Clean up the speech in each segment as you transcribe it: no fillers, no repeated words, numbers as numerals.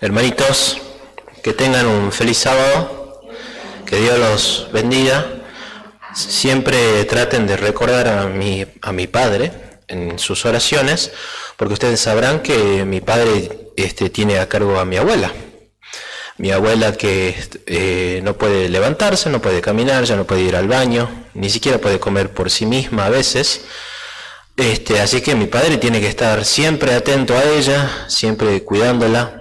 Hermanitos, que tengan un feliz sábado, que Dios los bendiga. Siempre traten de recordar a mi padre en sus oraciones, porque ustedes sabrán que mi padre tiene a cargo a mi abuela. Mi abuela que no puede levantarse, no puede caminar, ya no puede ir al baño, ni siquiera puede comer por sí misma a veces. Así que mi padre tiene que estar siempre atento a ella, siempre cuidándola.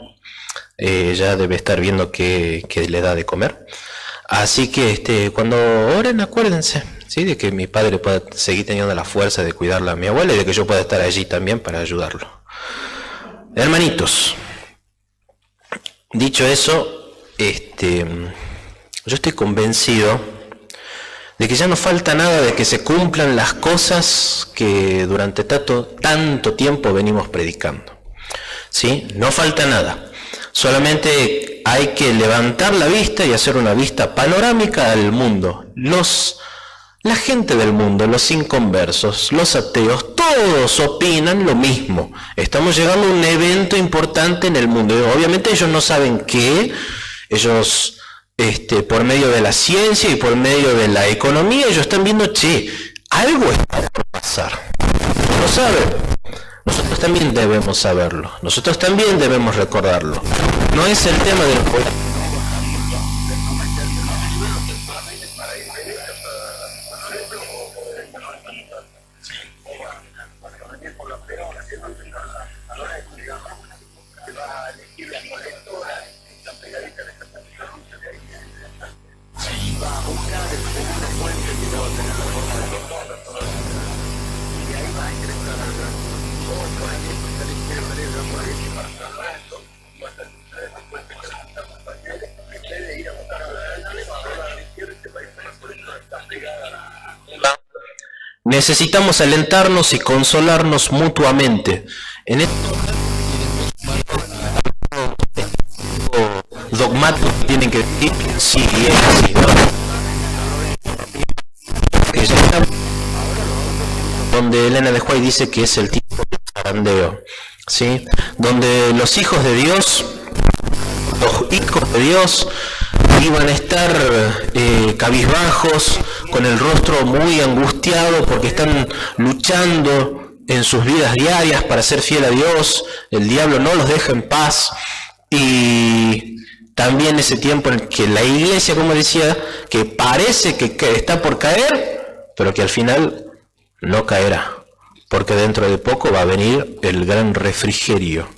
Ya debe estar viendo qué le da de comer. Así que cuando oren, acuérdense, ¿sí?, de que mi padre pueda seguir teniendo la fuerza de cuidarla a mi abuela y de que yo pueda estar allí también para ayudarlo. Hermanitos, dicho eso, yo estoy convencido de que ya no falta nada de que se cumplan las cosas que durante tanto tiempo venimos predicando. ¿Sí? No falta nada. Solamente hay que levantar la vista y hacer una vista panorámica al mundo. La gente del mundo, los inconversos, los ateos, todos opinan lo mismo. Estamos llegando a un evento importante en el mundo. Obviamente ellos no saben qué. Ellos, por medio de la ciencia y por medio de la economía, ellos están viendo, algo está por pasar. No saben. Nosotros también debemos saberlo, nosotros también debemos recordarlo. No es el tema del poder. Necesitamos alentarnos y consolarnos mutuamente. En esto dogmáticos que tienen que decir sí y es así, ¿no? Que ya está, donde Elena de White dice que es el tipo de zarandeo, ¿sí? Donde los hijos de Dios, iban a estar cabizbajos, con el rostro muy angustiado porque están luchando en sus vidas diarias para ser fiel a Dios. El diablo no los deja en paz. Y también ese tiempo en el que la iglesia, como decía, que parece que está por caer, pero que al final no caerá, porque dentro de poco va a venir el gran refrigerio,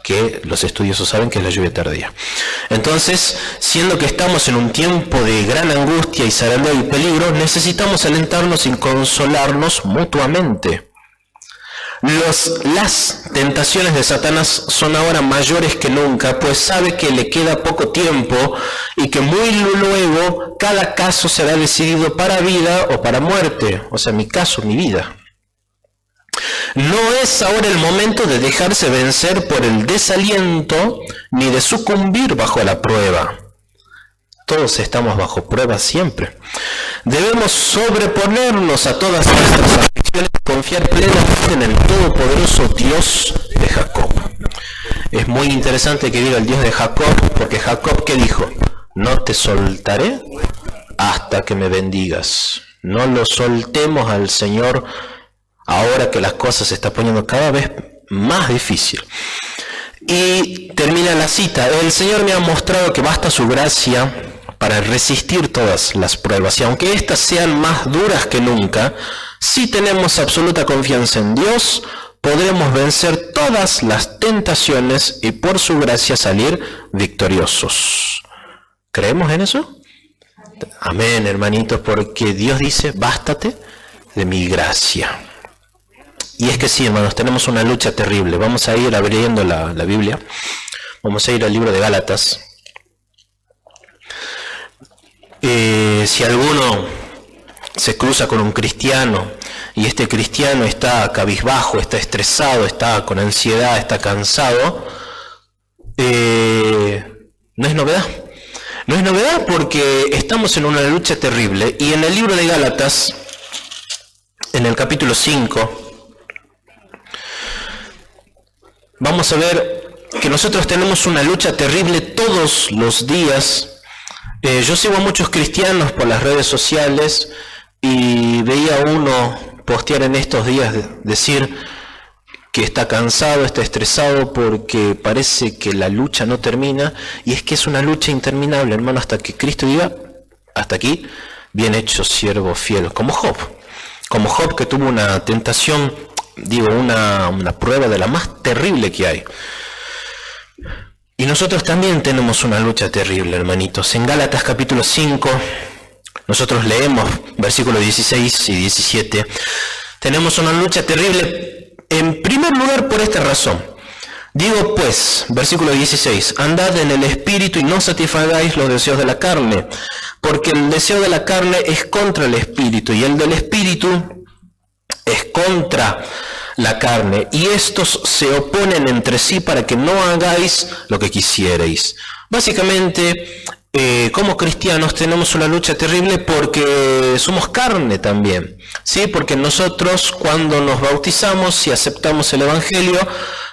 que los estudiosos saben que es la lluvia tardía. Entonces, siendo que estamos en un tiempo de gran angustia y zarandeo y peligro, necesitamos alentarnos y consolarnos mutuamente. Las tentaciones de Satanás son ahora mayores que nunca, pues sabe que le queda poco tiempo y que muy luego cada caso será decidido para vida o para muerte. O sea, mi caso, mi vida. No es ahora el momento de dejarse vencer por el desaliento ni de sucumbir bajo la prueba. Todos estamos bajo prueba siempre. Debemos sobreponernos a todas nuestras aflicciones y confiar plenamente en el todopoderoso Dios de Jacob. Es muy interesante que diga el Dios de Jacob, porque Jacob, ¿qué dijo? No te soltaré hasta que me bendigas. No lo soltemos al Señor ahora que las cosas se están poniendo cada vez más difícil. Y termina la cita: el Señor me ha mostrado que basta su gracia para resistir todas las pruebas, y aunque éstas sean más duras que nunca, si tenemos absoluta confianza en Dios, podremos vencer todas las tentaciones y por su gracia salir victoriosos. ¿Creemos en eso? Amén, hermanitos, porque Dios dice, bástate de mi gracia. Y es que sí, hermanos, tenemos una lucha terrible. Vamos a ir abriendo la Biblia. Vamos a ir al libro de Gálatas. Si alguno se cruza con un cristiano y este cristiano está cabizbajo, está estresado, está con ansiedad, está cansado, no es novedad. No es novedad porque estamos en una lucha terrible. Y en el libro de Gálatas, en el capítulo 5, vamos a ver que nosotros tenemos una lucha terrible todos los días. Yo sigo a muchos cristianos por las redes sociales y veía a uno postear en estos días decir que está cansado, está estresado porque parece que la lucha no termina, y es que es una lucha interminable, hermano, hasta que Cristo diga, hasta aquí, bien hecho, siervo fiel, como Job que tuvo una tentación, una prueba de la más terrible que hay. Y nosotros también tenemos una lucha terrible, hermanitos. En Gálatas capítulo 5, nosotros leemos versículos 16 y 17, tenemos una lucha terrible, en primer lugar por esta razón. Digo pues, versículo 16, andad en el Espíritu y no satisfagáis los deseos de la carne, porque el deseo de la carne es contra el Espíritu, y el del Espíritu es contra la carne, y estos se oponen entre sí para que no hagáis lo que quisierais. Básicamente, como cristianos tenemos una lucha terrible porque somos carne también, ¿sí? Porque nosotros, cuando nos bautizamos y aceptamos el Evangelio,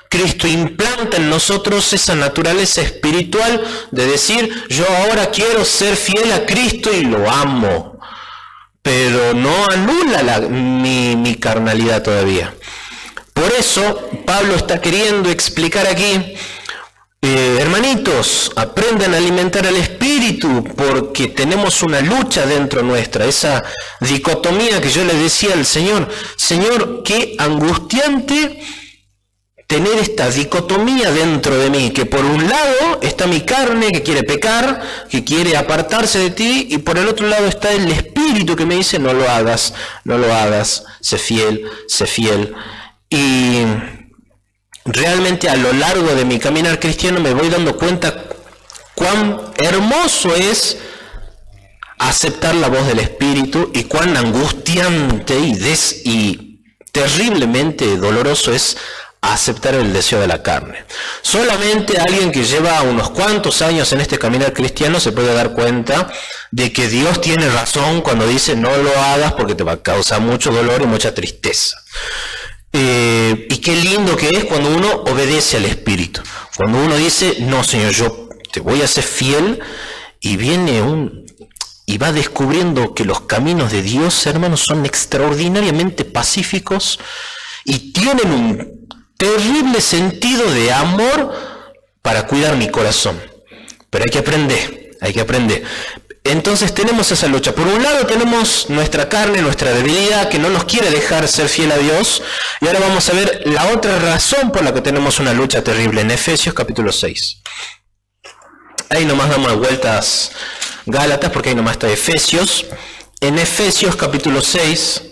Cristo implanta en nosotros esa naturaleza espiritual de decir, yo ahora quiero ser fiel a Cristo y lo amo, pero no anula mi carnalidad todavía. Por eso Pablo está queriendo explicar aquí, hermanitos, aprendan a alimentar el espíritu, porque tenemos una lucha dentro nuestra, esa dicotomía que yo le decía al Señor, qué angustiante tener esta dicotomía dentro de mí, que por un lado está mi carne que quiere pecar, que quiere apartarse de ti, y por el otro lado está el espíritu que me dice, no lo hagas, sé fiel. Y realmente a lo largo de mi caminar cristiano me voy dando cuenta cuán hermoso es aceptar la voz del Espíritu y cuán angustiante y terriblemente doloroso es aceptar el deseo de la carne. Solamente alguien que lleva unos cuantos años en este caminar cristiano se puede dar cuenta de que Dios tiene razón cuando dice no lo hagas porque te va a causar mucho dolor y mucha tristeza. Y qué lindo que es cuando uno obedece al Espíritu, cuando uno dice, no Señor, yo te voy a ser fiel, y y va descubriendo que los caminos de Dios, hermanos, son extraordinariamente pacíficos y tienen un terrible sentido de amor para cuidar mi corazón. Pero hay que aprender. Entonces tenemos esa lucha. Por un lado tenemos nuestra carne, nuestra debilidad, que no nos quiere dejar ser fiel a Dios. Y ahora vamos a ver la otra razón por la que tenemos una lucha terrible en Efesios capítulo 6. Ahí nomás damos vueltas Gálatas, porque ahí nomás está Efesios. En Efesios capítulo 6,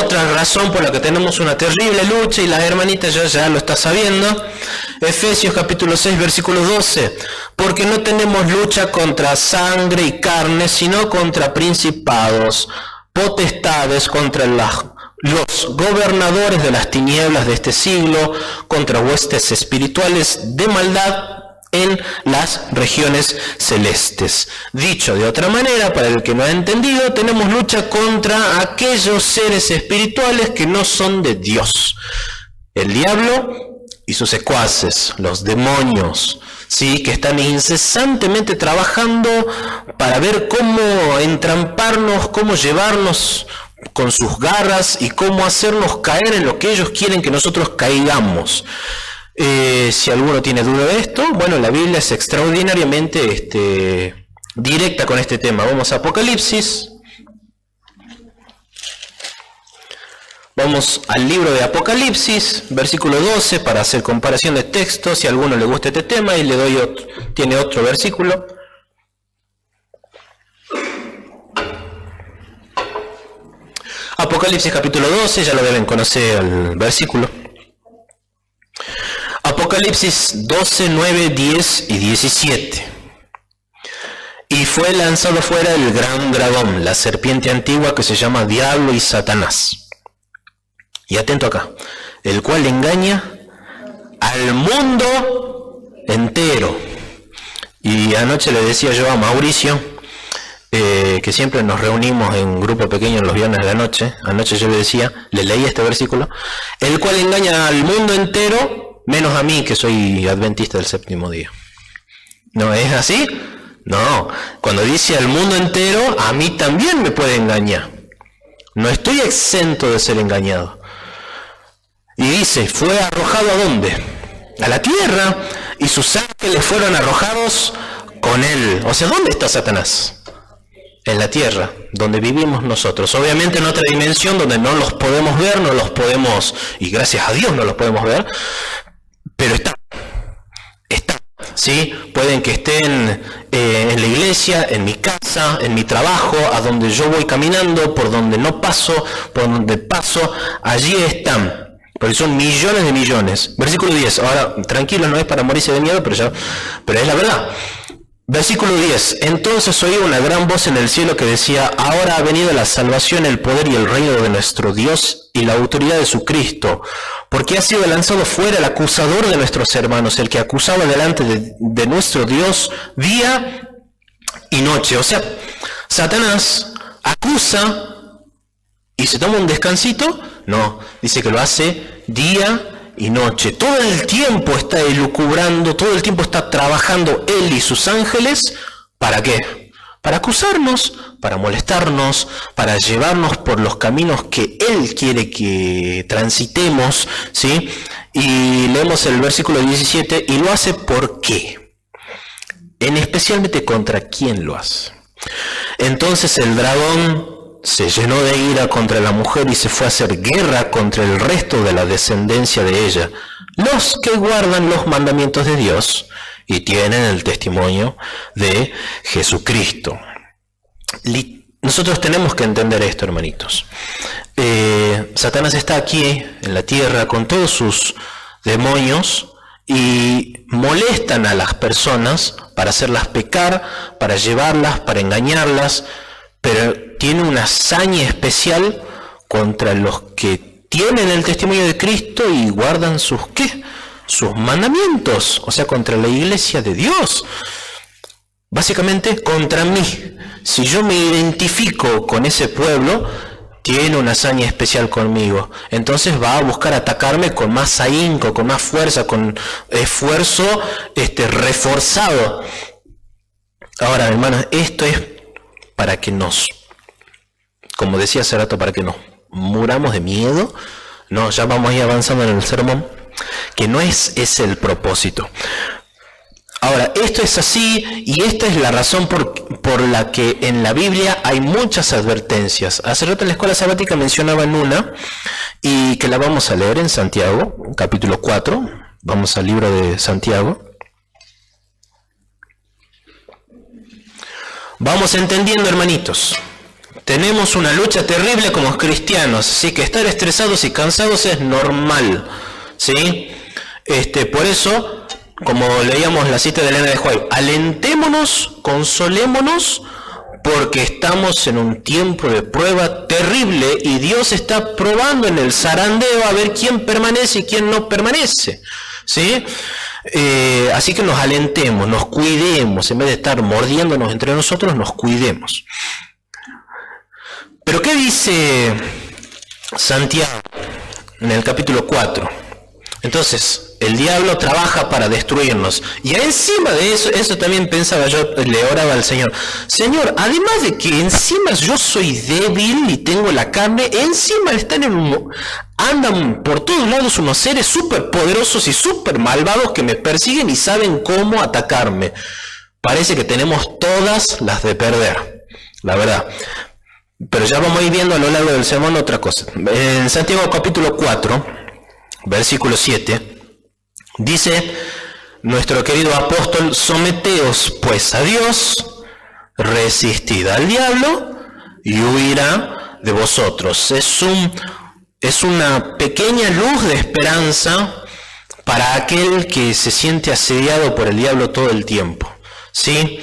otra razón por la que tenemos una terrible lucha, y la hermanita ya lo está sabiendo. Efesios capítulo 6, versículo 12. Porque no tenemos lucha contra sangre y carne, sino contra principados, potestades, contra los gobernadores de las tinieblas de este siglo, contra huestes espirituales de maldad en las regiones celestes. Dicho de otra manera, para el que no ha entendido, tenemos lucha contra aquellos seres espirituales que no son de Dios. El diablo y sus secuaces, los demonios, ¿sí? Que están incesantemente trabajando para ver cómo entramparnos, cómo llevarnos con sus garras y cómo hacernos caer en lo que ellos quieren que nosotros caigamos. Si alguno tiene duda de esto, bueno, la Biblia es extraordinariamente directa con este tema. Vamos a Apocalipsis. Vamos al libro de Apocalipsis, versículo 12, para hacer comparación de textos, si a alguno le gusta este tema, y le doy tiene otro versículo. Apocalipsis capítulo 12, ya lo deben conocer el versículo. Apocalipsis 12, 9, 10 y 17. Y fue lanzado fuera el gran dragón, la serpiente antigua que se llama Diablo y Satanás. Y atento acá, el cual engaña al mundo entero. Y anoche le decía yo a Mauricio, que siempre nos reunimos en un grupo pequeño los viernes de la noche, anoche yo le decía, le leí este versículo, el cual engaña al mundo entero menos a mí que soy adventista del séptimo día. ¿No es así? No. Cuando dice al mundo entero, a mí también me puede engañar. No estoy exento de ser engañado. Y dice, fue arrojado ¿a dónde? A la tierra, y sus ángeles fueron arrojados con él. O sea, ¿dónde está Satanás? En la tierra, donde vivimos nosotros. Obviamente en otra dimensión donde no los podemos ver, no los podemos, y gracias a Dios no los podemos ver, pero está. ¿Sí? Pueden que estén en la iglesia, en mi casa, en mi trabajo, a donde yo voy caminando, por donde no paso, por donde paso, allí están. Porque son millones de millones. Versículo 10. Ahora, tranquilo, no es para morirse de miedo, pero es la verdad. Versículo 10. Entonces oí una gran voz en el cielo que decía, ahora ha venido la salvación, el poder y el reino de nuestro Dios y la autoridad de su Cristo, porque ha sido lanzado fuera el acusador de nuestros hermanos, el que acusaba delante de nuestro Dios día y noche. O sea, Satanás acusa y se toma un descansito. No, dice que lo hace día y noche. Todo el tiempo está elucubrando, todo el tiempo está trabajando él y sus ángeles. ¿Para qué? Para acusarnos, para molestarnos, para llevarnos por los caminos que él quiere que transitemos, ¿sí? Y leemos el versículo 17, y lo hace ¿por qué? Especialmente contra quién lo hace. Entonces el dragón se llenó de ira contra la mujer y se fue a hacer guerra contra el resto de la descendencia de ella, los que guardan los mandamientos de Dios y tienen el testimonio de Jesucristo. Nosotros tenemos que entender esto, hermanitos. Satanás está aquí en la tierra con todos sus demonios y molestan a las personas para hacerlas pecar, para llevarlas, para engañarlas, pero tiene una hazaña especial contra los que tienen el testimonio de Cristo y guardan sus ¿qué? Sus mandamientos, o sea, contra la iglesia de Dios. Básicamente contra mí. Si yo me identifico con ese pueblo, tiene una hazaña especial conmigo. Entonces va a buscar atacarme con más ahínco, con más fuerza, con esfuerzo reforzado. Ahora, hermanos, esto es para que como decía hace rato, para que nos muramos de miedo. No, ya vamos a ir avanzando en el sermón, que no es ese el propósito. Ahora, esto es así, y esta es la razón por la que en la Biblia hay muchas advertencias. Hace rato en la escuela sabática mencionaban una, y que la vamos a leer en Santiago, capítulo 4. Vamos al libro de Santiago. Vamos entendiendo, hermanitos. Tenemos una lucha terrible como cristianos, así que estar estresados y cansados es normal, ¿sí? Por eso, como leíamos la cita de Elena de White, alentémonos, consolémonos, porque estamos en un tiempo de prueba terrible y Dios está probando en el zarandeo a ver quién permanece y quién no permanece, ¿sí? Así que nos alentemos, nos cuidemos, en vez de estar mordiéndonos entre nosotros, nos cuidemos. Pero ¿qué dice Santiago en el capítulo 4? Entonces, el diablo trabaja para destruirnos. Y encima de eso también pensaba yo, le oraba al Señor. Señor, además de que encima yo soy débil y tengo la carne, encima andan por todos lados unos seres súper poderosos y súper malvados que me persiguen y saben cómo atacarme. Parece que tenemos todas las de perder, la verdad. Pero ya vamos a ir viendo a lo largo del sermón otra cosa. En Santiago capítulo 4, versículo 7, dice nuestro querido apóstol: someteos pues a Dios, resistid al diablo y huirá de vosotros. Es una pequeña luz de esperanza para aquel que se siente asediado por el diablo todo el tiempo, ¿sí?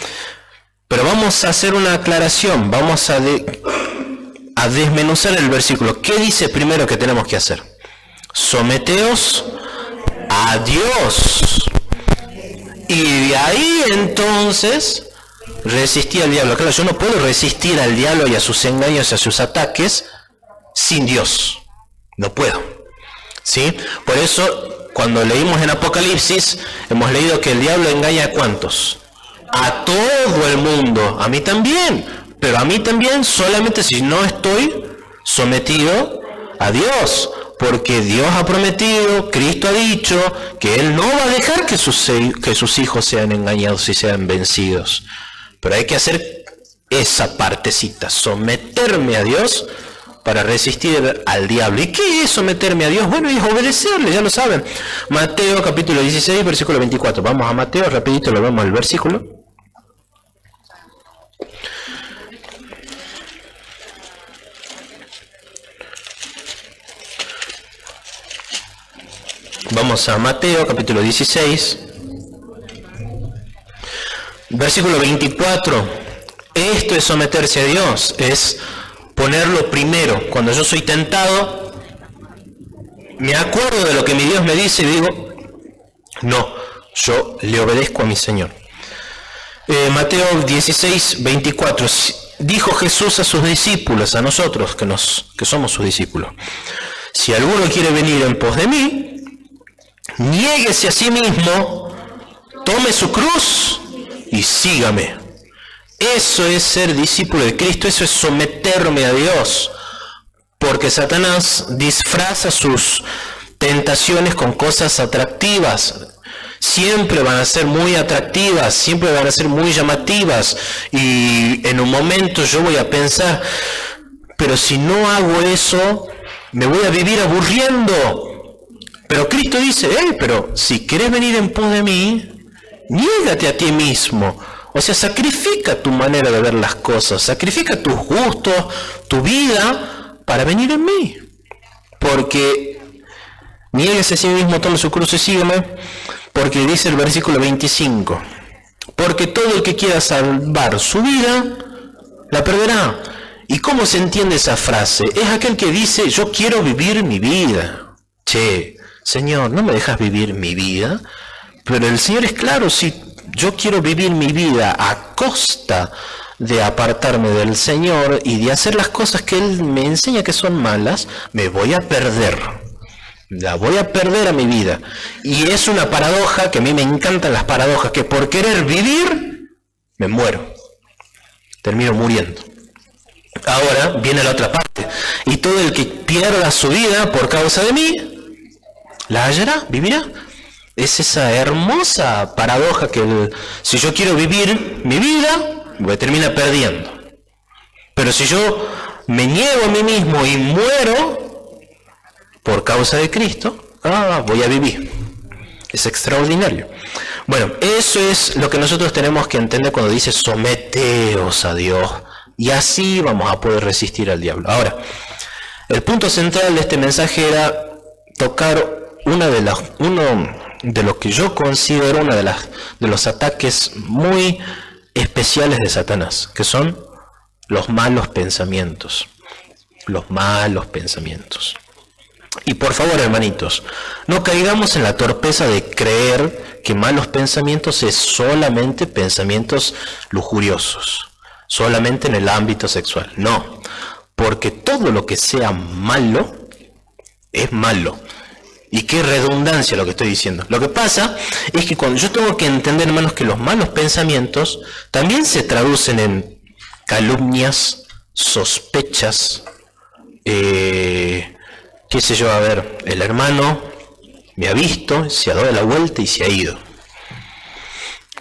Pero vamos a hacer una aclaración, vamos a desmenuzar el versículo. ¿Qué dice primero que tenemos que hacer? Someteos a Dios. Y de ahí entonces resistir al diablo. Claro, yo no puedo resistir al diablo y a sus engaños y a sus ataques sin Dios. No puedo, ¿sí? Por eso Cuando leímos en Apocalipsis, hemos leído que el diablo engaña a ¿cuántos? A todo el mundo, a mí también, pero a mí también solamente si no estoy sometido a Dios, porque Dios ha prometido, Cristo ha dicho, que Él no va a dejar que sus hijos sean engañados y sean vencidos. Pero hay que hacer esa partecita, someterme a Dios para resistir al diablo. ¿Y qué es someterme a Dios? Bueno, es obedecerle, ya lo saben. Mateo capítulo 16, versículo 24. Vamos a Mateo, rapidito lo vemos al versículo. Vamos a Mateo capítulo 16, versículo 24. Esto es someterse a Dios, es ponerlo primero. Cuando yo soy tentado, me acuerdo de lo que mi Dios me dice y digo, no, yo le obedezco a mi Señor. Mateo 16, 24. Dijo Jesús a sus discípulos, a nosotros que somos sus discípulos, si alguno quiere venir en pos de mí, niéguese a sí mismo, tome su cruz y sígame. Eso es ser discípulo de Cristo, eso es someterme a Dios, porque Satanás disfraza sus tentaciones con cosas atractivas. Siempre van a ser muy atractivas, siempre van a ser muy llamativas, y en un momento yo voy a pensar, pero si no hago eso, me voy a vivir aburriendo. Pero Cristo dice, pero si querés venir en pos de mí, niégate a ti mismo. O sea, sacrifica tu manera de ver las cosas, sacrifica tus gustos, tu vida, para venir en mí. Porque niéguese a sí mismo, tome su cruz y sígueme, porque dice el versículo 25, porque todo el que quiera salvar su vida, la perderá. ¿Y cómo se entiende esa frase? Es aquel que dice, yo quiero vivir mi vida. Che, Señor, ¿no me dejas vivir mi vida? Pero el Señor es claro, si yo quiero vivir mi vida a costa de apartarme del Señor y de hacer las cosas que Él me enseña que son malas, me voy a perder. La voy a perder a mi vida. Y es una paradoja, que a mí me encantan las paradojas, que por querer vivir, me muero. Termino muriendo. Ahora viene la otra parte. Y todo el que pierda su vida por causa de mí, la hallará, vivirá. Es esa hermosa paradoja que si yo quiero vivir mi vida, me termina perdiendo. Pero si yo me niego a mí mismo y muero por causa de Cristo, voy a vivir. Es extraordinario. Bueno, eso es lo que nosotros tenemos que entender cuando dice someteos a Dios. Y así vamos a poder resistir al diablo. Ahora, el punto central de este mensaje era tocar uno de lo que yo considero de los ataques muy especiales de Satanás, que son los malos pensamientos. Los malos pensamientos. Y por favor, hermanitos, no caigamos en la torpeza de creer que malos pensamientos es solamente pensamientos lujuriosos, solamente en el ámbito sexual. No, porque todo lo que sea malo es malo. Y qué redundancia lo que estoy diciendo. Lo que pasa es que cuando yo tengo que entender, hermanos, que los malos pensamientos también se traducen en calumnias, sospechas, qué sé yo, a ver, el hermano me ha visto, se ha dado la vuelta y se ha ido.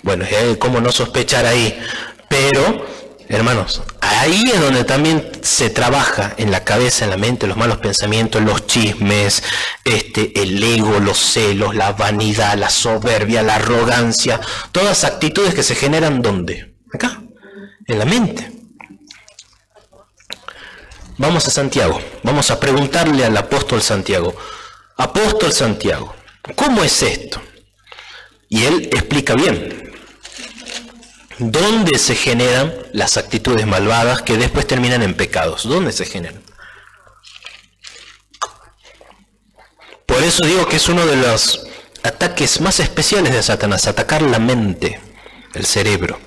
Bueno, cómo no sospechar ahí. Pero, hermanos, ahí es donde también se trabaja en la cabeza, en la mente, los malos pensamientos, los chismes, el ego, los celos, la vanidad, la soberbia, la arrogancia, todas actitudes que se generan ¿dónde? Acá, en la mente. Vamos a Santiago, vamos a preguntarle al apóstol Santiago, apóstol Santiago, ¿cómo es esto? Y él explica bien. ¿Dónde se generan las actitudes malvadas que después terminan en pecados? ¿Dónde se generan? Por eso digo que es uno de los ataques más especiales de Satanás, atacar la mente, el cerebro.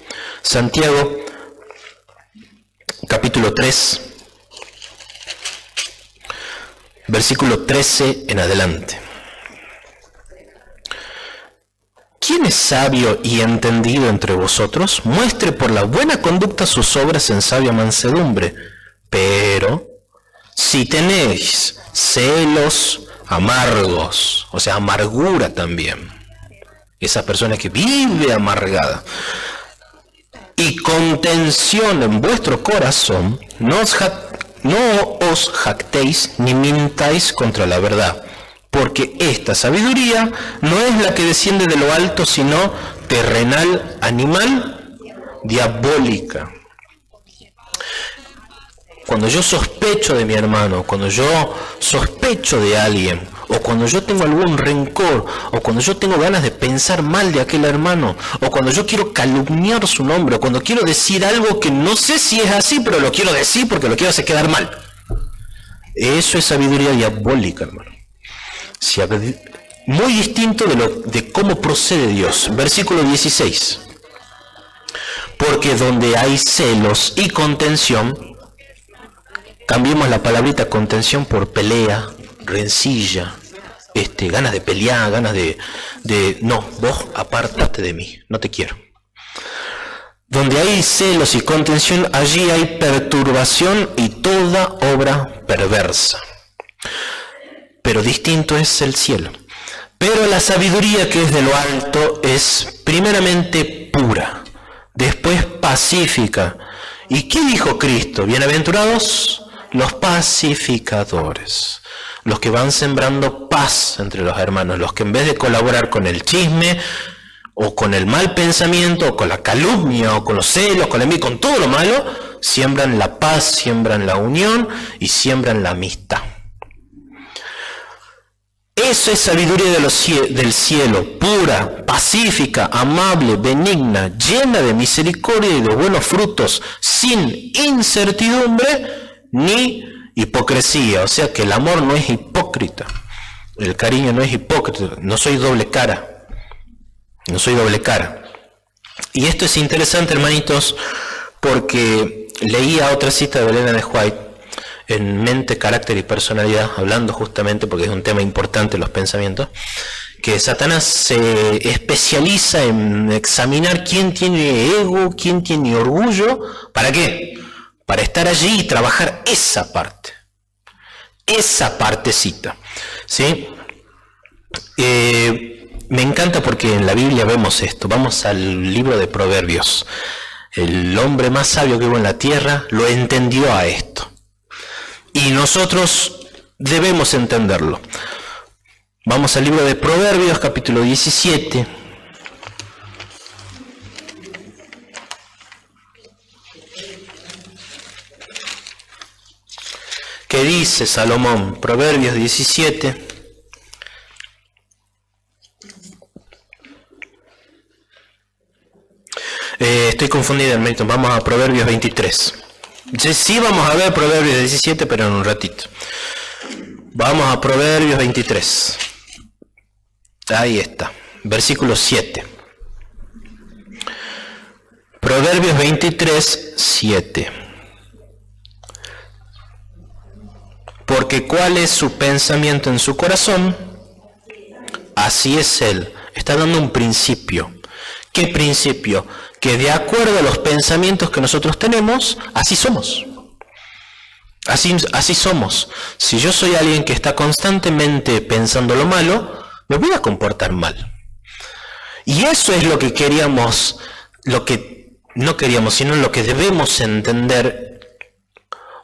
Santiago, capítulo 3, versículo 13 en adelante. ¿Quién es sabio y entendido entre vosotros? Muestre por la buena conducta sus obras en sabia mansedumbre. Pero si tenéis celos amargos, o sea, amargura también, esa persona que vive amargada, y contención en vuestro corazón, no os jactéis ni mintáis contra la verdad, porque esta sabiduría no es la que desciende de lo alto, sino terrenal, animal, diabólica. Cuando yo sospecho de mi hermano, cuando yo sospecho de alguien, o cuando yo tengo algún rencor, o cuando yo tengo ganas de pensar mal de aquel hermano, o cuando yo quiero calumniar su nombre, o cuando quiero decir algo que no sé si es así, pero lo quiero decir porque lo quiero hacer quedar mal. Eso es sabiduría diabólica, hermano. Muy distinto de cómo procede Dios. Versículo 16. Porque donde hay celos y contención, cambiemos la palabrita contención por pelea, rencilla, ganas de pelear, ganas de no, vos apártate de mí, no te quiero. Donde hay celos y contención, allí hay perturbación y toda obra perversa. Pero distinto es el cielo. Pero la sabiduría que es de lo alto es primeramente pura, después pacífica. ¿Y qué dijo Cristo? Bienaventurados los pacificadores, los que van sembrando paz entre los hermanos, los que en vez de colaborar con el chisme, o con el mal pensamiento, o con la calumnia, o con los celos, con la envidia, con todo lo malo, siembran la paz, siembran la unión y siembran la amistad. Eso es sabiduría del cielo, pura, pacífica, amable, benigna, llena de misericordia y de buenos frutos, sin incertidumbre ni hipocresía. O sea que el amor no es hipócrita, el cariño no es hipócrita, no soy doble cara, no soy doble cara. Y esto es interesante, hermanitos, porque leía otra cita de Elena de White en Mente, Carácter y Personalidad, hablando justamente, porque es un tema importante los pensamientos, que Satanás se especializa en examinar quién tiene ego, quién tiene orgullo. ¿Para qué? Para estar allí y trabajar esa parte, esa partecita, ¿sí? Me encanta porque en la Biblia vemos esto. Vamos al libro de Proverbios. El hombre más sabio que hubo en la tierra lo entendió a esto. Y nosotros debemos entenderlo. Vamos al libro de Proverbios, capítulo 17. ¿Qué dice Salomón? Proverbios 17. Estoy confundido, hermanito. Vamos a Proverbios 23. Sí, vamos a ver Proverbios 17, pero en un ratito. Vamos a Proverbios 23. Ahí está. Versículo 7. Proverbios 23, 7. Porque cuál es su pensamiento en su corazón, así es él. Está dando un principio. ¿Qué principio? Que de acuerdo a los pensamientos que nosotros tenemos, así somos. Así somos. Si yo soy alguien que está constantemente pensando lo malo, me voy a comportar mal. Y eso es lo que queríamos, lo que no queríamos, sino lo que debemos entender,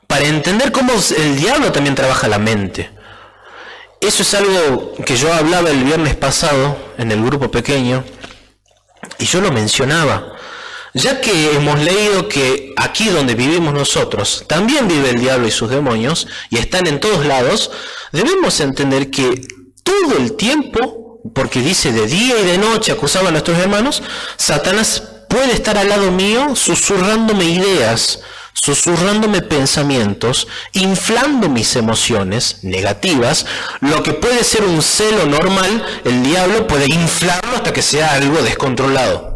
para entender cómo el diablo también trabaja la mente. Eso es algo que yo hablaba el viernes pasado en el grupo pequeño, y yo lo mencionaba. Ya que hemos leído que aquí donde vivimos nosotros también vive el diablo y sus demonios y están en todos lados, debemos entender que todo el tiempo, porque dice de día y de noche acusaba a nuestros hermanos, Satanás puede estar al lado mío susurrándome ideas, susurrándome pensamientos, inflando mis emociones negativas. Lo que puede ser un celo normal, el diablo puede inflarlo hasta que sea algo descontrolado.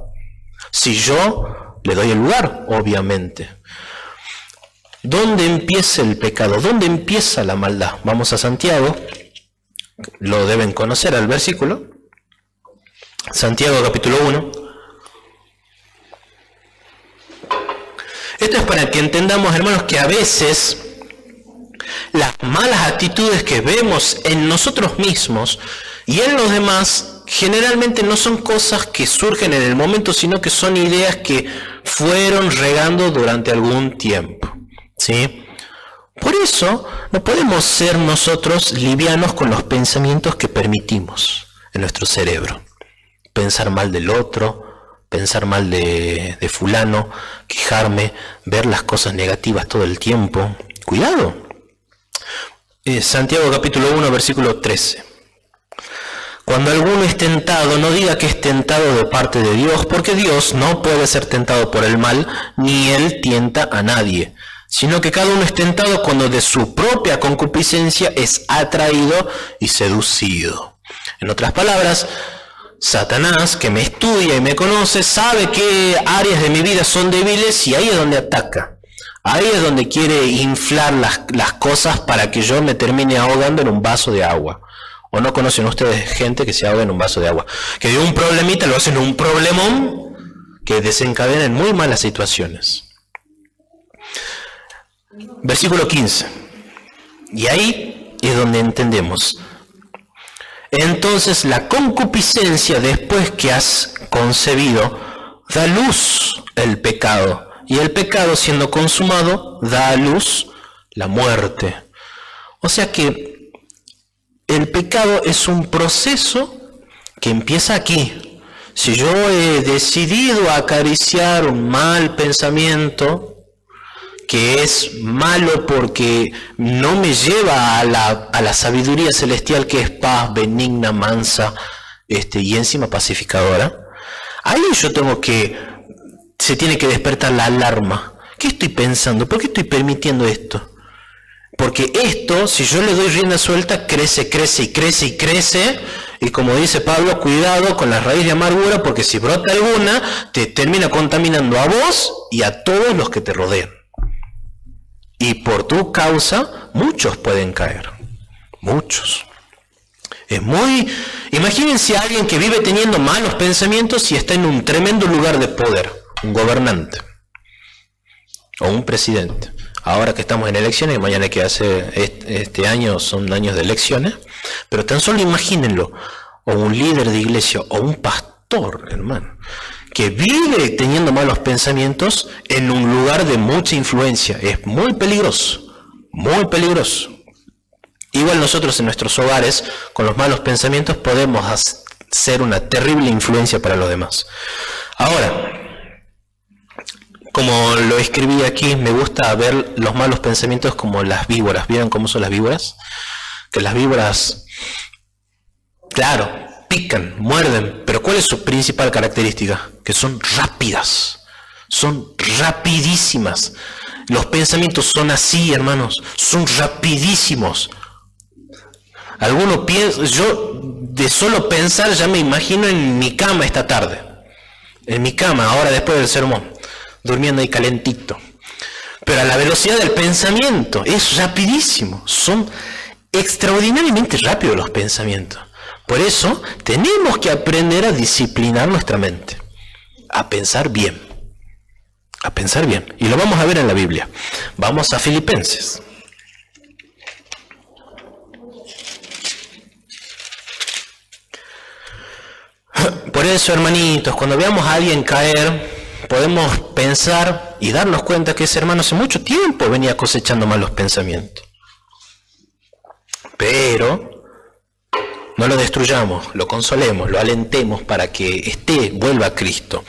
Si yo le doy el lugar, obviamente. ¿Dónde empieza el pecado? ¿Dónde empieza la maldad? Vamos a Santiago, lo deben conocer al versículo. Santiago capítulo 1. Esto es para que entendamos, hermanos, que a veces las malas actitudes que vemos en nosotros mismos y en los demás generalmente no son cosas que surgen en el momento, sino que son ideas que fueron regando durante algún tiempo, ¿sí? Por eso no podemos ser nosotros livianos con los pensamientos que permitimos en nuestro cerebro. Pensar mal del otro, pensar mal de fulano, quejarme, ver las cosas negativas todo el tiempo. Cuidado. Santiago capítulo 1, versículo 13. Cuando alguno es tentado, no diga que es tentado de parte de Dios, porque Dios no puede ser tentado por el mal, ni Él tienta a nadie, sino que cada uno es tentado cuando de su propia concupiscencia es atraído y seducido. En otras palabras, Satanás, que me estudia y me conoce, sabe qué áreas de mi vida son débiles y ahí es donde ataca. Ahí es donde quiere inflar las cosas para que yo me termine ahogando en un vaso de agua. ¿O no conocen ustedes gente que se ahoga en un vaso de agua? Que de un problemita lo hacen un problemón que desencadena en muy malas situaciones. Versículo 15. Y ahí es donde entendemos. Entonces la concupiscencia, después que has concebido, da luz el pecado. Y el pecado, siendo consumado, da a luz la muerte. O sea que el pecado es un proceso que empieza aquí. Si yo he decidido acariciar un mal pensamiento, que es malo porque no me lleva a la sabiduría celestial, que es paz, benigna, mansa, y encima pacificadora, ahí yo se tiene que despertar la alarma. ¿Qué estoy pensando? ¿Por qué estoy permitiendo esto? Porque esto, si yo le doy rienda suelta, crece, crece y crece y crece, y como dice Pablo, cuidado con la raíz de amargura, porque si brota alguna, te termina contaminando a vos y a todos los que te rodean. Y por tu causa, muchos pueden caer. Muchos. Imagínense a alguien que vive teniendo malos pensamientos y está en un tremendo lugar de poder, un gobernante o un presidente. Ahora que estamos en elecciones, mañana que hace este año son años de elecciones, pero tan solo imagínenlo, o un líder de iglesia, o un pastor, hermano, que vive teniendo malos pensamientos en un lugar de mucha influencia. Es muy peligroso, muy peligroso. Igual nosotros en nuestros hogares, con los malos pensamientos, podemos ser una terrible influencia para los demás. Ahora, como lo escribí aquí, me gusta ver los malos pensamientos como las víboras. ¿Vieron cómo son las víboras? Que las víboras, claro, pican, muerden, pero ¿cuál es su principal característica? Que son rápidas, son rapidísimas. Los pensamientos son así, hermanos, son rapidísimos. Algunos piensan, yo de solo pensar ya me imagino en mi cama esta tarde, en mi cama, ahora después del sermón, durmiendo ahí calentito. Pero a la velocidad del pensamiento es rapidísimo, son extraordinariamente rápidos los pensamientos. Por eso tenemos que aprender a disciplinar nuestra mente, a pensar bien, a pensar bien. Y lo vamos a ver en la Biblia. Vamos a Filipenses. Por eso, hermanitos, cuando veamos a alguien caer, podemos pensar y darnos cuenta que ese hermano hace mucho tiempo venía cosechando malos pensamientos. Pero no lo destruyamos, lo consolemos, lo alentemos para que vuelva a Cristo.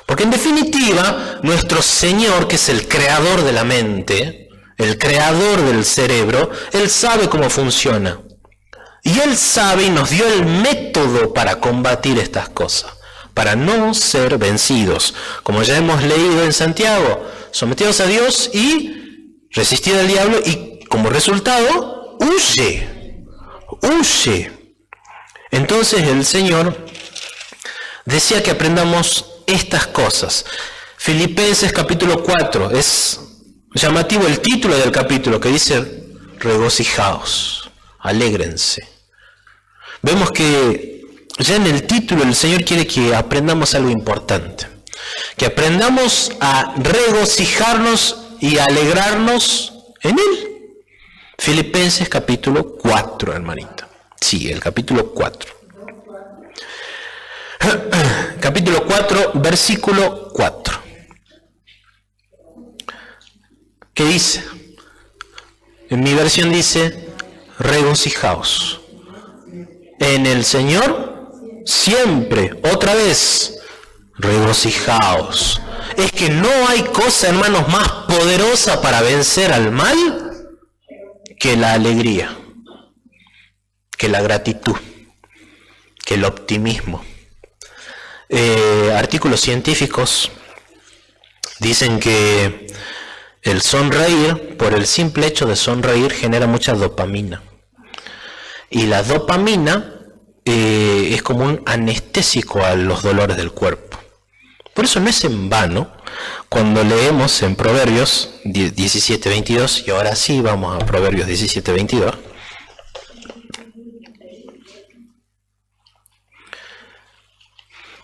Porque en definitiva, nuestro Señor, que es el creador de la mente, el creador del cerebro, Él sabe cómo funciona. Y Él sabe y nos dio el método para combatir estas cosas, para no ser vencidos. Como ya hemos leído en Santiago, sometidos a Dios y resistid al diablo y como resultado, huye, huye. Entonces el Señor decía que aprendamos estas cosas. Filipenses capítulo 4, es llamativo el título del capítulo que dice regocijaos, alégrense. Vemos que Ya en el título el Señor quiere que aprendamos algo importante. Que aprendamos a regocijarnos y a alegrarnos en Él. Filipenses capítulo 4, hermanita. Sí, el capítulo 4. Capítulo 4, versículo 4. ¿Qué dice? En mi versión dice, regocijaos en el Señor siempre. Otra vez, regocijaos. Es que no hay cosa, hermanos, más poderosa para vencer al mal que la alegría, que la gratitud, que el optimismo. Artículos científicos dicen que el sonreír, por el simple hecho de sonreír, genera mucha dopamina. Y la dopamina es como un anestésico a los dolores del cuerpo. Por eso no es en vano cuando leemos en Proverbios 17:22, y ahora sí vamos a Proverbios 17:22.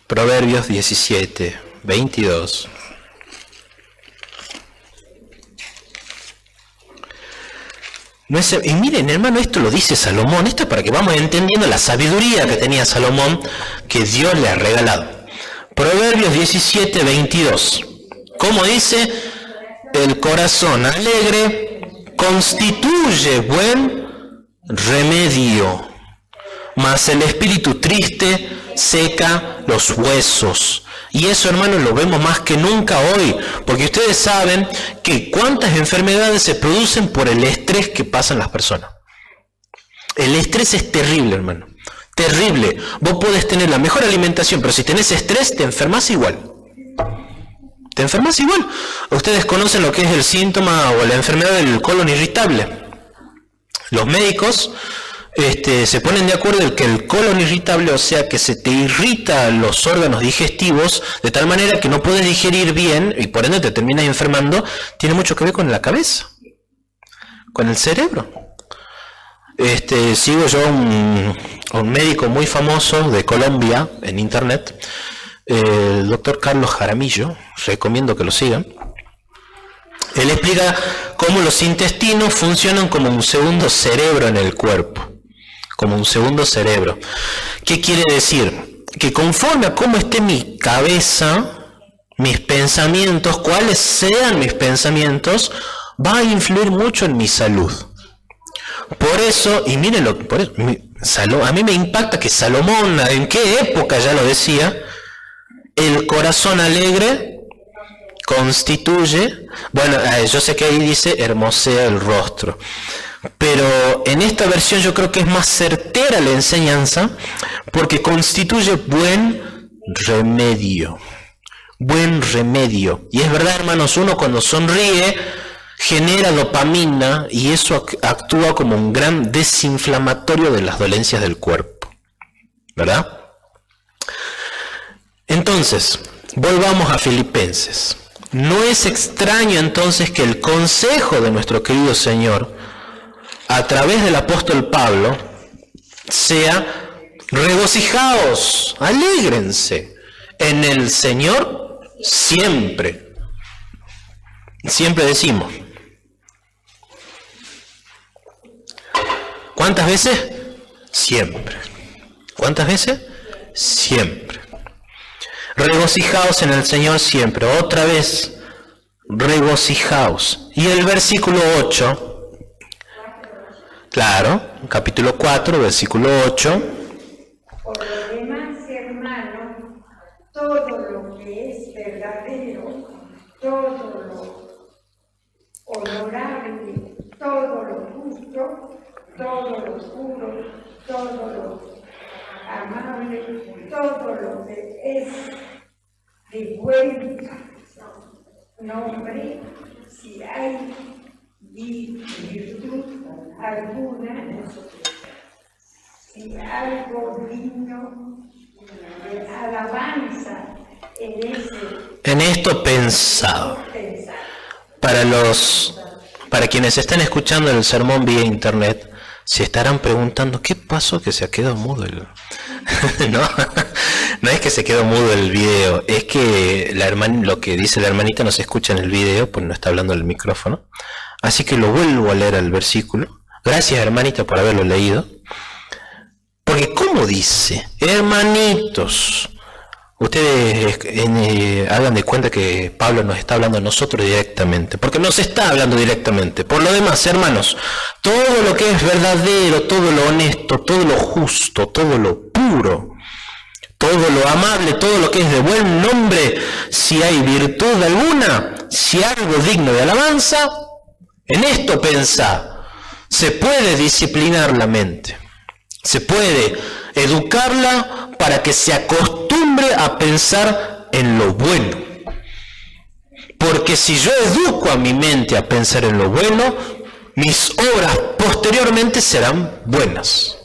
Proverbios 17:22. No es, y miren, hermano, esto lo dice Salomón. Esto es para que vamos entendiendo la sabiduría que tenía Salomón, que Dios le ha regalado. Proverbios 17:22. ¿Cómo dice? El corazón alegre constituye buen remedio, mas el espíritu triste seca los huesos. Y eso, hermanos, lo vemos más que nunca hoy, porque ustedes saben que cuántas enfermedades se producen por el estrés que pasan las personas. El estrés es terrible, hermano, terrible. Vos podés tener la mejor alimentación, pero si tenés estrés, te enfermas igual. Te enfermas igual. Ustedes conocen lo que es el síntoma o la enfermedad del colon irritable. Los médicos se ponen de acuerdo en que el colon irritable, o sea que se te irrita los órganos digestivos de tal manera que no puedes digerir bien y por ende te terminas enfermando, tiene mucho que ver con la cabeza, con el cerebro. Sigo yo a un médico muy famoso de Colombia en internet, el doctor Carlos Jaramillo, recomiendo que lo sigan. Él explica cómo los intestinos funcionan como un segundo cerebro en el cuerpo. Como un segundo cerebro. ¿Qué quiere decir? Que conforme a cómo esté mi cabeza, mis pensamientos, cuáles sean mis pensamientos, va a influir mucho en mi salud. Por eso, y mírenlo, por eso, a mí me impacta que Salomón, ¿en qué época ya lo decía? El corazón alegre constituye, bueno, yo sé que ahí dice hermosea el rostro. Pero en esta versión yo creo que es más certera la enseñanza porque constituye buen remedio. Buen remedio. Y es verdad, hermanos, uno cuando sonríe genera dopamina y eso actúa como un gran desinflamatorio de las dolencias del cuerpo. ¿Verdad? Entonces, volvamos a Filipenses. No es extraño entonces que el consejo de nuestro querido Señor a través del apóstol Pablo sea regocijaos, alégrense en el Señor siempre. Siempre decimos. ¿Cuántas veces? Siempre. ¿Cuántas veces? Siempre. Regocijaos en el Señor siempre. Otra vez, regocijaos. Y el versículo 8. Claro, capítulo 4, versículo 8. Por lo demás, hermanos, todo lo que es verdadero, todo lo honorable, todo lo justo, todo lo puro, todo lo amable, todo lo que es de buen nombre, si hay virtud alguna, si algo digno de alabanza en esto pensado. Para quienes están escuchando el sermón vía internet, Se estarán preguntando, ¿qué pasó que se ha quedado mudo el... No es que se quedó mudo el video, es que lo que dice la hermanita no se escucha en el video, pues no está hablando el micrófono. Así que lo vuelvo a leer al versículo. Gracias, hermanita, por haberlo leído. Porque ¿cómo dice? Hermanitos, ustedes hagan de cuenta que Pablo nos está hablando a nosotros directamente, porque nos está hablando directamente. Por lo demás, hermanos, todo lo que es verdadero, todo lo honesto, todo lo justo, todo lo puro, todo lo amable, todo lo que es de buen nombre, si hay virtud alguna, si algo digno de alabanza, en esto pensá. Se puede disciplinar la mente, se puede educarla para que se acostumbre a pensar en lo bueno. Porque si yo educo a mi mente a pensar en lo bueno, mis obras posteriormente serán buenas.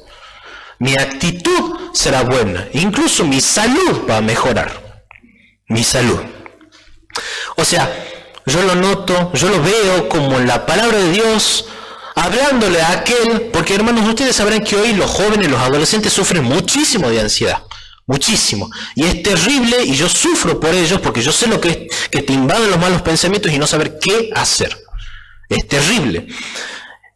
Mi actitud será buena, incluso mi salud va a mejorar. Mi salud. O sea, yo lo noto, yo lo veo como la palabra de Dios hablándole a aquel, porque hermanos, ustedes sabrán que hoy los jóvenes, los adolescentes sufren muchísimo de ansiedad, muchísimo, y es terrible, y yo sufro por ellos, porque yo sé lo que es que te invaden los malos pensamientos y no saber qué hacer. Es terrible.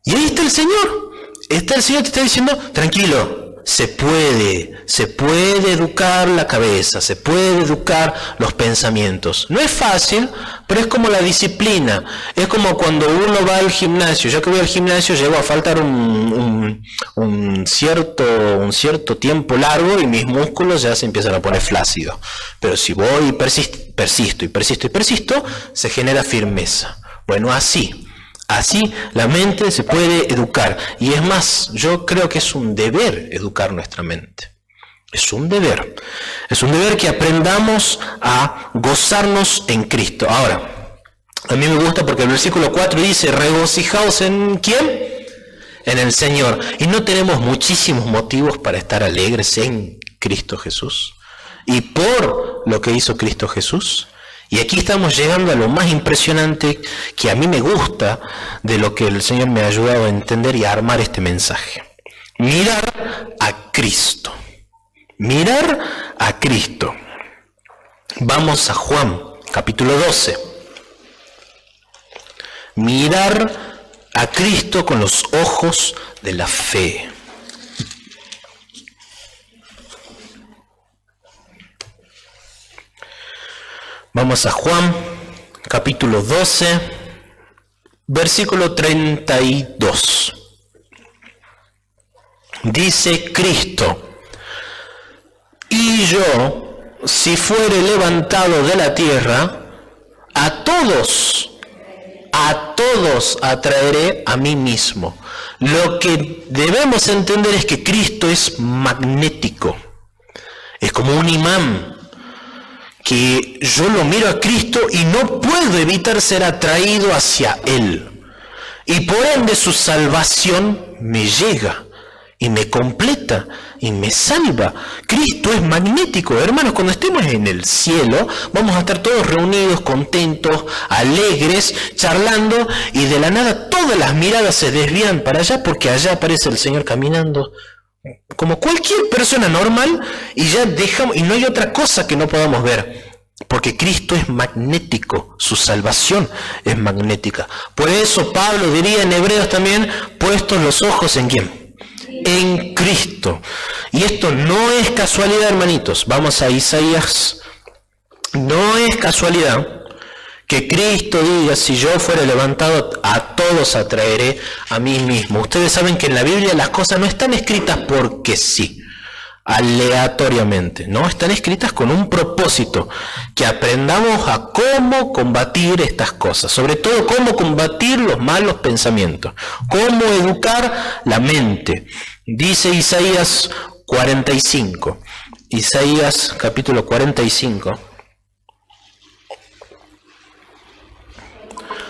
Y ahí está el Señor te está diciendo, tranquilo, se puede educar la cabeza, se puede educar los pensamientos. No es fácil, pero es como la disciplina. Es como cuando uno va al gimnasio. Yo que voy al gimnasio llego a faltar un cierto tiempo largo y mis músculos ya se empiezan a poner flácidos. Pero si voy y persisto, se genera firmeza. Bueno, así la mente se puede educar. Y es más, yo creo que es un deber educar nuestra mente. Es un deber. Es un deber que aprendamos a gozarnos en Cristo. Ahora, a mí me gusta porque el versículo 4 dice, regocijaos en ¿quién? En el Señor. Y no tenemos muchísimos motivos para estar alegres en Cristo Jesús. Y por lo que hizo Cristo Jesús. Y aquí estamos llegando a lo más impresionante que a mí me gusta de lo que el Señor me ha ayudado a entender y a armar este mensaje. Mirar a Cristo. Mirar a Cristo. Vamos a Juan, capítulo 12. Mirar a Cristo con los ojos de la fe. Vamos a Juan, capítulo 12, versículo 32. Dice Cristo, y yo, si fuere levantado de la tierra, a todos atraeré a mí mismo. Lo que debemos entender es que Cristo es magnético, es como un imán, que yo lo miro a Cristo y no puedo evitar ser atraído hacia Él. Y por ende su salvación me llega y me completa y me salva. Cristo es magnético. Hermanos, cuando estemos en el cielo, vamos a estar todos reunidos, contentos, alegres, charlando, y de la nada todas las miradas se desvían para allá porque allá aparece el Señor caminando como cualquier persona normal, y ya dejamos, y no hay otra cosa que no podamos ver, porque Cristo es magnético, su salvación es magnética. Por eso Pablo diría en Hebreos también, puestos los ojos ¿en quién? En Cristo. Y esto no es casualidad, hermanitos. Vamos a Isaías. No es casualidad que Cristo diga, si yo fuera levantado, a todos atraeré a mí mismo. Ustedes saben que en la Biblia las cosas no están escritas porque sí, aleatoriamente, no, están escritas con un propósito, que aprendamos a cómo combatir estas cosas, sobre todo cómo combatir los malos pensamientos, cómo educar la mente. Dice Isaías 45, Isaías capítulo 45,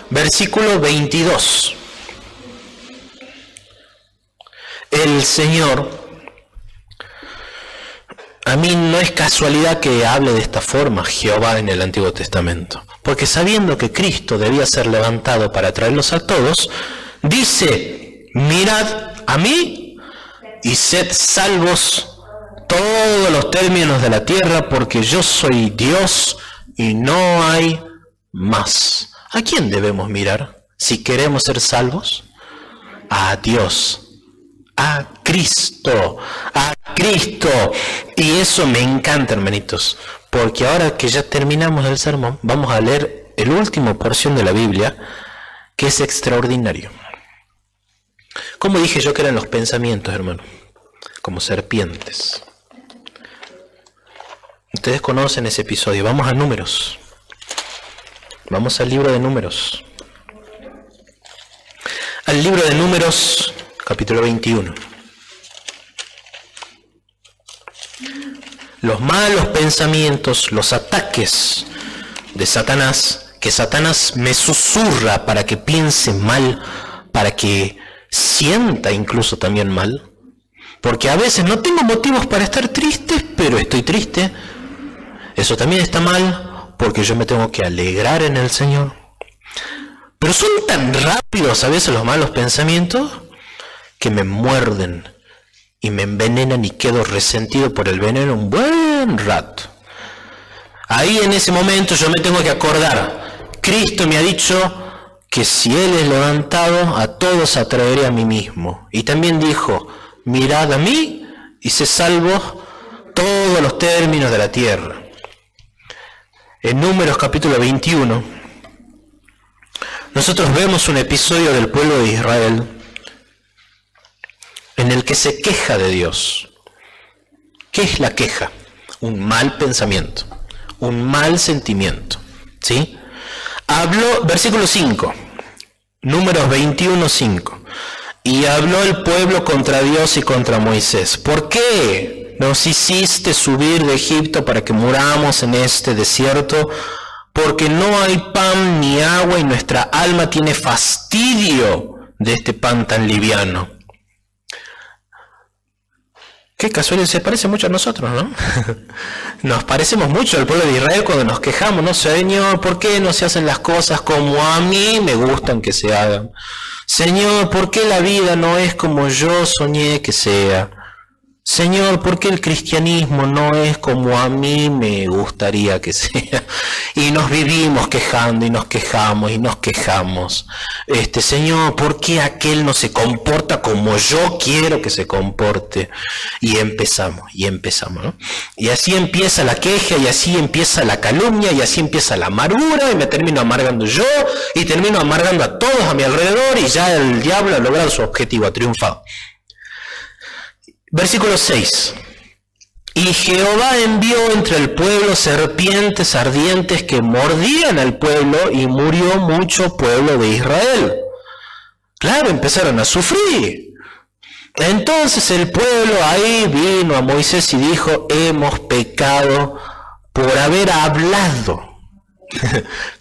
versículo 22. El Señor, a mí no es casualidad que hable de esta forma Jehová en el Antiguo Testamento, porque sabiendo que Cristo debía ser levantado para traerlos a todos, dice, mirad a mí y sed salvos todos los términos de la tierra, porque yo soy Dios y no hay más. ¿A quién debemos mirar si queremos ser salvos? A Dios, a Cristo, a Cristo. Y eso me encanta, hermanitos, porque ahora que ya terminamos el sermón, vamos a leer el último porción de la Biblia, que es extraordinario. ¿Cómo dije yo que eran los pensamientos, hermano? Como serpientes. Ustedes conocen ese episodio. Vamos a Números. Vamos al libro de Números. Al libro de Números, capítulo 21. Los malos pensamientos, los ataques de Satanás, que Satanás me susurra para que piense mal, para que sienta incluso también mal, porque a veces no tengo motivos para estar triste, pero estoy triste. Eso también está mal, porque yo me tengo que alegrar en el Señor. Pero son tan rápidos a veces los malos pensamientos que me muerden y me envenenan y quedo resentido por el veneno un buen rato. Ahí en ese momento yo me tengo que acordar, Cristo me ha dicho que si Él es levantado, a todos atraeré a mí mismo. Y también dijo, mirad a mí y sé salvos todos los términos de la tierra. En Números capítulo 21, nosotros vemos un episodio del pueblo de Israel en el que se queja de Dios. ¿Qué es la queja? Un mal pensamiento, un mal sentimiento, ¿sí? Habló, versículo 5, Números 21, 5. Y habló el pueblo contra Dios y contra Moisés. ¿Por qué nos hiciste subir de Egipto para que muramos en este desierto? Porque no hay pan ni agua y nuestra alma tiene fastidio de este pan tan liviano. Qué casualidad, se parece mucho a nosotros, ¿no? Nos parecemos mucho al pueblo de Israel cuando nos quejamos, ¿no? Señor, ¿por qué no se hacen las cosas como a mí me gustan que se hagan? Señor, ¿por qué la vida no es como yo soñé que sea? Señor, ¿por qué el cristianismo no es como a mí me gustaría que sea? Y nos vivimos quejando y nos quejamos y nos quejamos. Señor, ¿por qué aquel no se comporta como yo quiero que se comporte? Y empezamos, ¿no? Y así empieza la queja, y así empieza la calumnia, y así empieza la amargura, y me termino amargando yo, y termino amargando a todos a mi alrededor, y ya el diablo ha logrado su objetivo, ha triunfado. Versículo 6. Y Jehová envió entre el pueblo serpientes ardientes que mordían al pueblo, y murió mucho pueblo de Israel. Claro, empezaron a sufrir. Entonces el pueblo ahí vino a Moisés y dijo, hemos pecado por haber hablado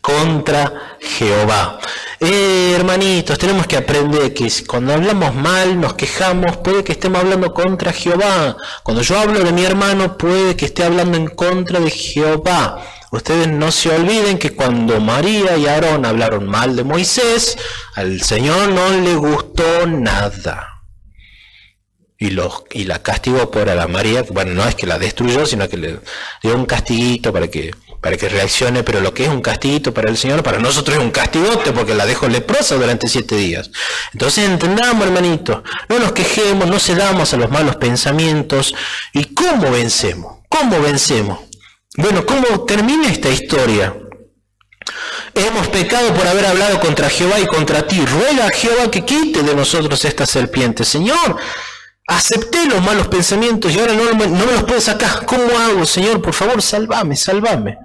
contra Jehová. Hermanitos, tenemos que aprender que cuando hablamos mal, nos quejamos, puede que estemos hablando contra Jehová. Cuando yo hablo de mi hermano, puede que esté hablando en contra de Jehová. Ustedes no se olviden que cuando María y Aarón hablaron mal de Moisés, al Señor no le gustó nada. Y la castigó por a la María, bueno, no es que la destruyó, sino que le dio un castiguito para que reaccione, pero lo que es un castiguito para el Señor, para nosotros es un castigote, porque la dejó leprosa durante 7 días. Entonces entendamos, hermanitos, no nos quejemos, no cedamos a los malos pensamientos. ¿Y cómo vencemos? ¿Cómo vencemos? Bueno, ¿cómo termina esta historia? Hemos pecado por haber hablado contra Jehová y contra ti. Ruega a Jehová que quite de nosotros esta serpiente. Señor, acepté los malos pensamientos y ahora no me los puedo sacar. ¿Cómo hago, Señor? Por favor, sálvame, sálvame.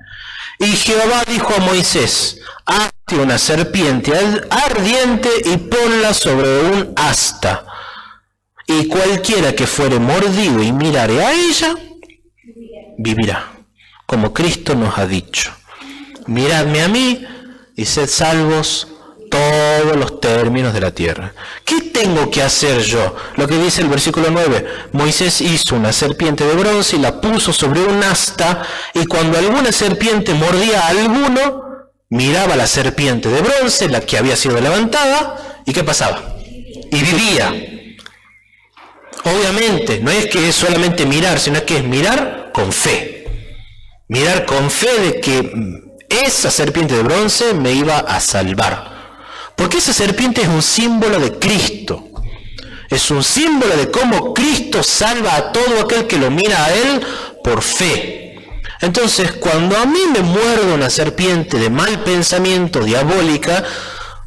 Y Jehová dijo a Moisés, hazte una serpiente ardiente y ponla sobre un asta. Y cualquiera que fuere mordido y mirare a ella, vivirá. Como Cristo nos ha dicho. Miradme a mí y sed salvos todos los términos de la tierra. ¿Qué tengo que hacer yo? Lo que dice el versículo 9. Moisés hizo una serpiente de bronce y la puso sobre un asta, y cuando alguna serpiente mordía a alguno, miraba la serpiente de bronce, la que había sido levantada, ¿y qué pasaba? Y vivía. Obviamente, no es que es solamente mirar, sino que es mirar con fe. Mirar con fe de que esa serpiente de bronce me iba a salvar. Porque esa serpiente es un símbolo de Cristo. Es un símbolo de cómo Cristo salva a todo aquel que lo mira a Él por fe. Entonces, cuando a mí me muerde una serpiente de mal pensamiento, diabólica,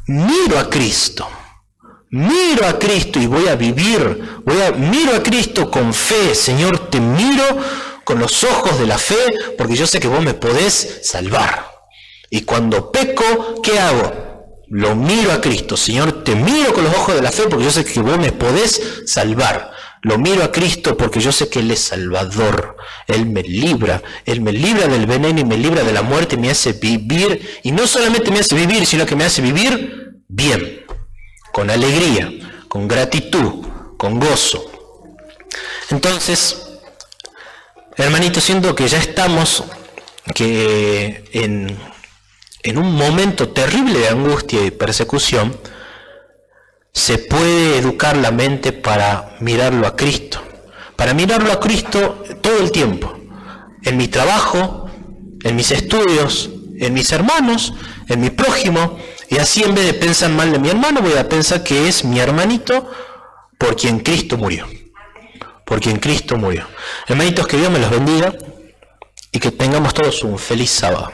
miro a Cristo. Miro a Cristo y voy a vivir. Miro a Cristo con fe. Señor, te miro con los ojos de la fe, porque yo sé que vos me podés salvar. Y cuando peco, ¿qué hago? Lo miro a Cristo. Señor, te miro con los ojos de la fe, porque yo sé que vos me podés salvar. Lo miro a Cristo porque yo sé que Él es Salvador. Él me libra del veneno y me libra de la muerte y me hace vivir. Y no solamente me hace vivir, sino que me hace vivir bien, con alegría, con gratitud, con gozo. Entonces, hermanito, siento que ya estamos en un momento terrible de angustia y persecución, se puede educar la mente para mirarlo a Cristo. Para mirarlo a Cristo todo el tiempo. En mi trabajo, en mis estudios, en mis hermanos, en mi prójimo. Y así, en vez de pensar mal de mi hermano, voy a pensar que es mi hermanito por quien Cristo murió. Por quien Cristo murió. Hermanitos, que Dios me los bendiga y que tengamos todos un feliz sábado.